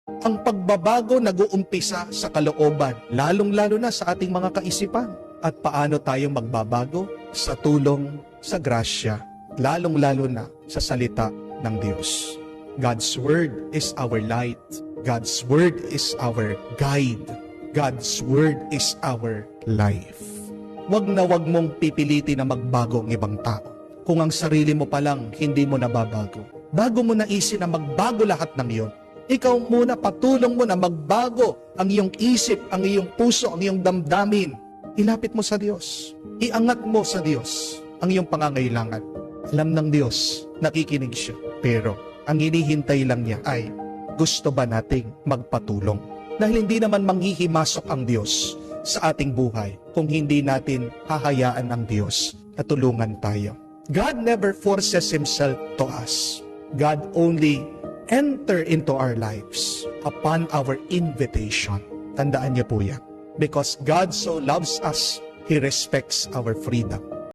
Ang pagbabago nag-uumpisa sa kalooban, lalong-lalo na sa ating mga kaisipan. At paano tayo magbabago? Sa tulong, sa grasya, lalong-lalo na sa salita ng Diyos. God's Word is our light. God's Word is our guide. God's Word is our life. Wag na wag mong pipilitin na magbago ang ibang tao. Kung ang sarili mo pa lang hindi mo nababago. Bago mo naisin na magbago lahat ng iyon, ikaw muna patulong mo na magbago ang iyong isip, ang iyong puso, ang iyong damdamin. Ilapit mo sa Diyos. Iangat mo sa Diyos ang iyong pangangailangan. Alam ng Diyos, nakikinig siya. Pero ang hinihintay lang niya ay gusto ba nating magpatulong? Dahil hindi naman manghihimasok ang Diyos sa ating buhay kung hindi natin hahayaan ang Diyos na tulungan tayo. God never forces Himself to us. God only enter into our lives upon our invitation. Tandaan niyo po yan. Because God so loves us, He respects our freedom.